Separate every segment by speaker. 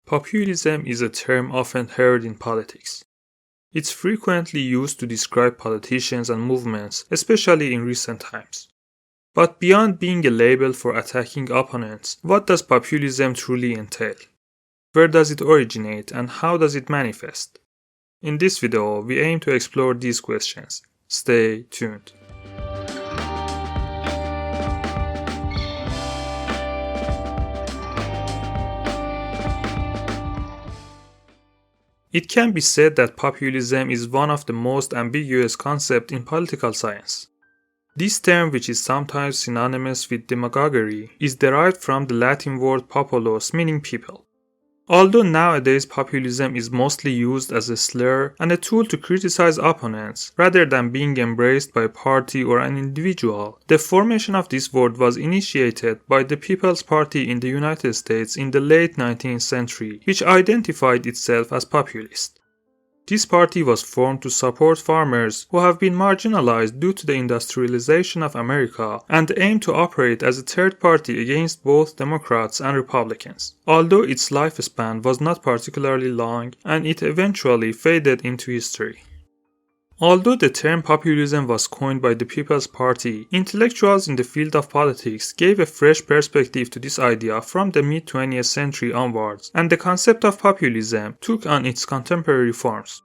Speaker 1: Populism is a term often heard in politics. It's frequently used to describe politicians and movements, especially in recent times. But beyond being a label for attacking opponents, what does populism truly entail? Where does it originate and how does it manifest? In this video, we aim to explore these questions. Stay tuned. It can be said that populism is one of the most ambiguous concepts in political science. This term, which is sometimes synonymous with demagoguery, is derived from the Latin word populus, meaning people. Although nowadays populism is mostly used as a slur and a tool to criticize opponents, rather than being embraced by a party or an individual, the formation of this word was initiated by the People's Party in the United States in the late 19th century, which identified itself as populist. This party was formed to support farmers who have been marginalized due to the industrialization of America and aimed to operate as a third party against both Democrats and Republicans, although its lifespan was not particularly long and it eventually faded into history. Although the term populism was coined by the People's Party, intellectuals in the field of politics gave a fresh perspective to this idea from the mid-20th century onwards, and the concept of populism took on its contemporary forms.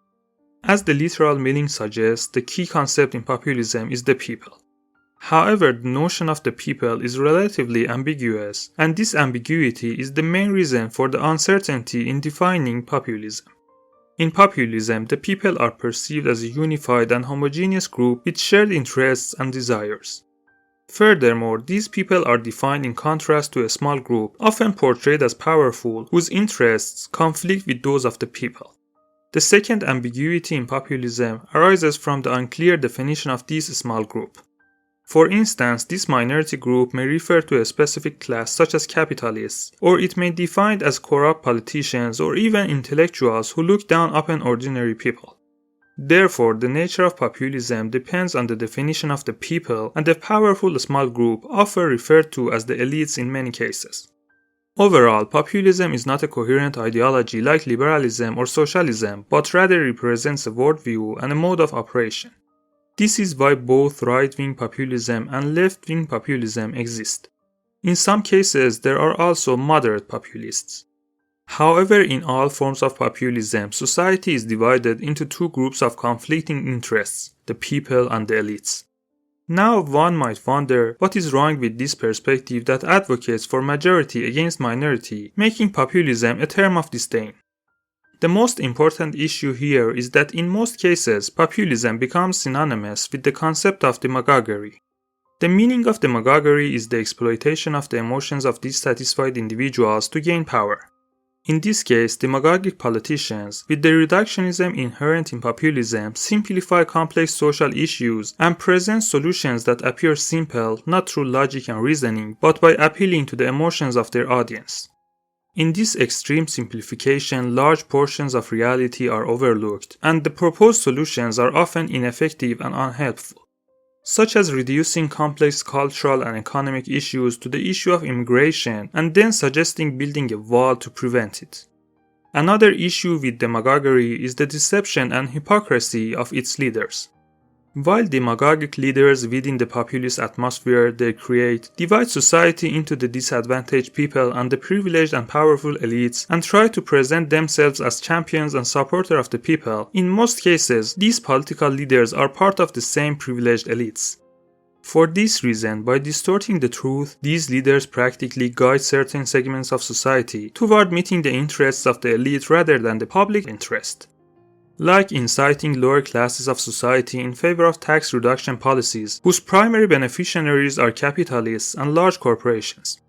Speaker 1: As the literal meaning suggests, the key concept in populism is the people. However, the notion of the people is relatively ambiguous, and this ambiguity is the main reason for the uncertainty in defining populism. In populism, the people are perceived as a unified and homogeneous group with shared interests and desires. Furthermore, these people are defined in contrast to a small group, often portrayed as powerful, whose interests conflict with those of the people. The second ambiguity in populism arises from the unclear definition of this small group. For instance, this minority group may refer to a specific class such as capitalists, or it may be defined as corrupt politicians or even intellectuals who look down upon ordinary people. Therefore, the nature of populism depends on the definition of the people and the powerful small group, often referred to as the elites in many cases. Overall, populism is not a coherent ideology like liberalism or socialism, but rather represents a worldview and a mode of operation. This is why both right-wing populism and left-wing populism exist. In some cases, there are also moderate populists. However, in all forms of populism, society is divided into two groups of conflicting interests, the people and the elites. Now, one might wonder what is wrong with this perspective that advocates for majority against minority, making populism a term of disdain. The most important issue here is that in most cases, populism becomes synonymous with the concept of demagoguery. The meaning of demagoguery is the exploitation of the emotions of dissatisfied individuals to gain power. In this case, demagogic politicians, with the reductionism inherent in populism, simplify complex social issues and present solutions that appear simple not through logic and reasoning, but by appealing to the emotions of their audience. In this extreme simplification, large portions of reality are overlooked, and the proposed solutions are often ineffective and unhelpful, such as reducing complex cultural and economic issues to the issue of immigration and then suggesting building a wall to prevent it. Another issue with demagoguery is the deception and hypocrisy of its leaders. While demagogic leaders within the populist atmosphere they create divide society into the disadvantaged people and the privileged and powerful elites and try to present themselves as champions and supporters of the people, in most cases, these political leaders are part of the same privileged elites. For this reason, by distorting the truth, these leaders practically guide certain segments of society toward meeting the interests of the elite rather than the public interest. Like inciting lower classes of society in favor of tax reduction policies whose primary beneficiaries are capitalists and large corporations.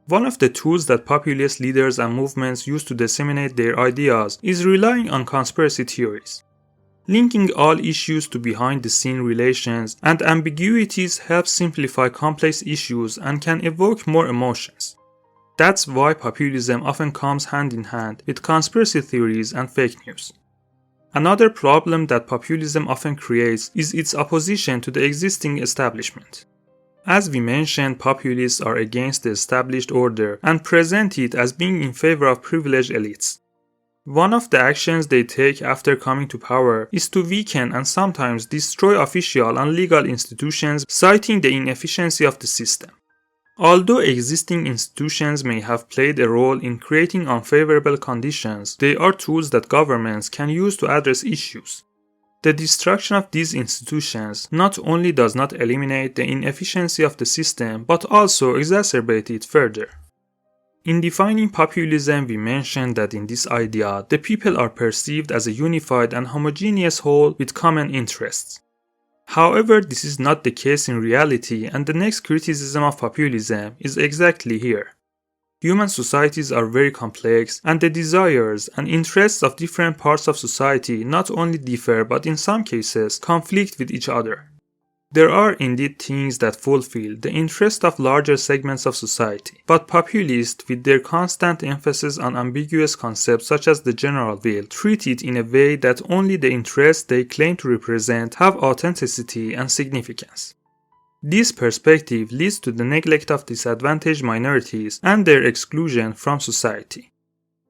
Speaker 1: One of the tools that populist leaders and movements use to disseminate their ideas is relying on conspiracy theories. Linking all issues to behind-the-scene relations and ambiguities helps simplify complex issues and can evoke more emotions. That's why populism often comes hand in hand with conspiracy theories and fake news. Another problem that populism often creates is its opposition to the existing establishment. As we mentioned, populists are against the established order and present it as being in favor of privileged elites. One of the actions they take after coming to power is to weaken and sometimes destroy official and legal institutions, citing the inefficiency of the system. Although existing institutions may have played a role in creating unfavorable conditions, they are tools that governments can use to address issues. The destruction of these institutions not only does not eliminate the inefficiency of the system, but also exacerbate it further. In defining populism, we mentioned that in this idea, the people are perceived as a unified and homogeneous whole with common interests. However, this is not the case in reality, and the next criticism of populism is exactly here. Human societies are very complex, and the desires and interests of different parts of society not only differ but in some cases conflict with each other. There are indeed things that fulfill the interest of larger segments of society, but populists, with their constant emphasis on ambiguous concepts such as the general will, treat it in a way that only the interests they claim to represent have authenticity and significance. This perspective leads to the neglect of disadvantaged minorities and their exclusion from society.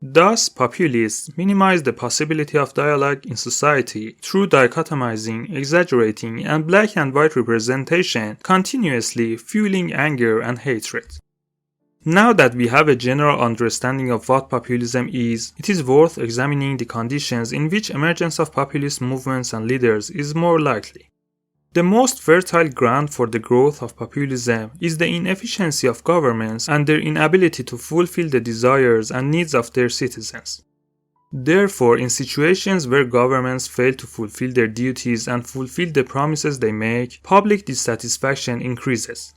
Speaker 1: Thus, populists minimize the possibility of dialogue in society through dichotomizing, exaggerating, and black and white representation, continuously fueling anger and hatred. Now that we have a general understanding of what populism is, it is worth examining the conditions in which emergence of populist movements and leaders is more likely. The most fertile ground for the growth of populism is the inefficiency of governments and their inability to fulfill the desires and needs of their citizens. Therefore, in situations where governments fail to fulfill their duties and fulfill the promises they make, public dissatisfaction increases.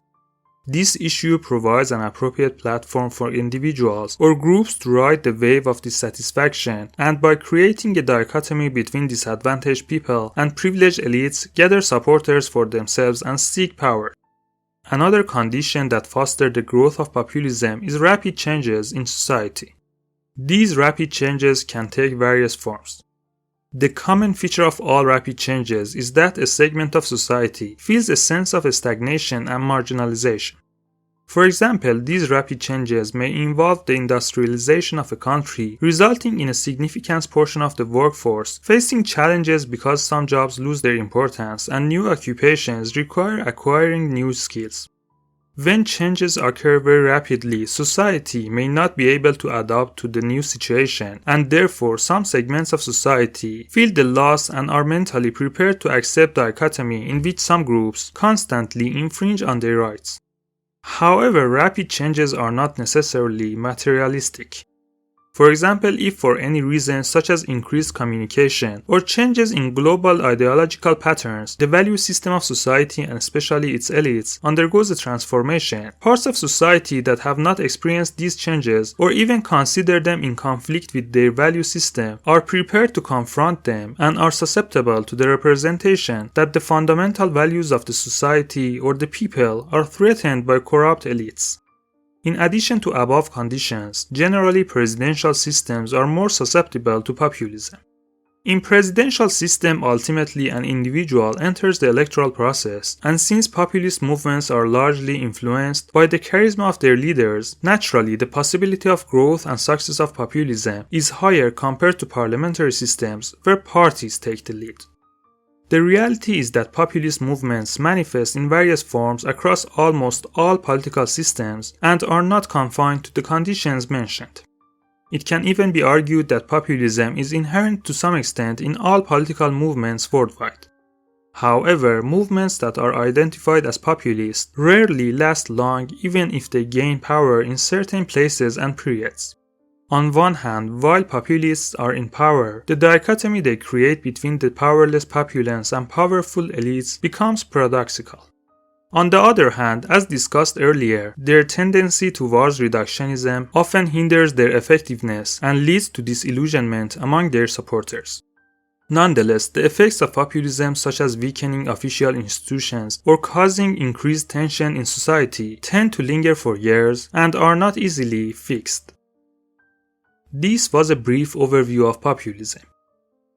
Speaker 1: This issue provides an appropriate platform for individuals or groups to ride the wave of dissatisfaction, and by creating a dichotomy between disadvantaged people and privileged elites, gather supporters for themselves and seek power. Another condition that fosters the growth of populism is rapid changes in society. These rapid changes can take various forms. The common feature of all rapid changes is that a segment of society feels a sense of stagnation and marginalization. For example, these rapid changes may involve the industrialization of a country, resulting in a significant portion of the workforce facing challenges because some jobs lose their importance and new occupations require acquiring new skills. When changes occur very rapidly, society may not be able to adapt to the new situation, and therefore some segments of society feel the loss and are mentally prepared to accept dichotomy in which some groups constantly infringe on their rights. However, rapid changes are not necessarily materialistic. For example, if for any reason such as increased communication or changes in global ideological patterns, the value system of society and especially its elites undergoes a transformation, parts of society that have not experienced these changes or even consider them in conflict with their value system are prepared to confront them and are susceptible to the representation that the fundamental values of the society or the people are threatened by corrupt elites. In addition to above conditions, generally presidential systems are more susceptible to populism. In presidential system, ultimately an individual enters the electoral process, and since populist movements are largely influenced by the charisma of their leaders, naturally the possibility of growth and success of populism is higher compared to parliamentary systems where parties take the lead. The reality is that populist movements manifest in various forms across almost all political systems and are not confined to the conditions mentioned. It can even be argued that populism is inherent to some extent in all political movements worldwide. However, movements that are identified as populist rarely last long even if they gain power in certain places and periods. On one hand, while populists are in power, the dichotomy they create between the powerless populace and powerful elites becomes paradoxical. On the other hand, as discussed earlier, their tendency towards reductionism often hinders their effectiveness and leads to disillusionment among their supporters. Nonetheless, the effects of populism, such as weakening official institutions or causing increased tension in society, tend to linger for years and are not easily fixed. This was a brief overview of populism.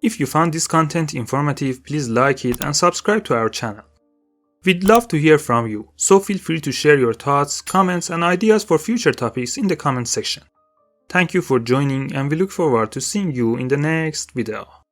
Speaker 1: If you found this content informative, please like it and subscribe to our channel. We'd love to hear from you, so feel free to share your thoughts, comments, and ideas for future topics in the comment section. Thank you for joining, and we look forward to seeing you in the next video.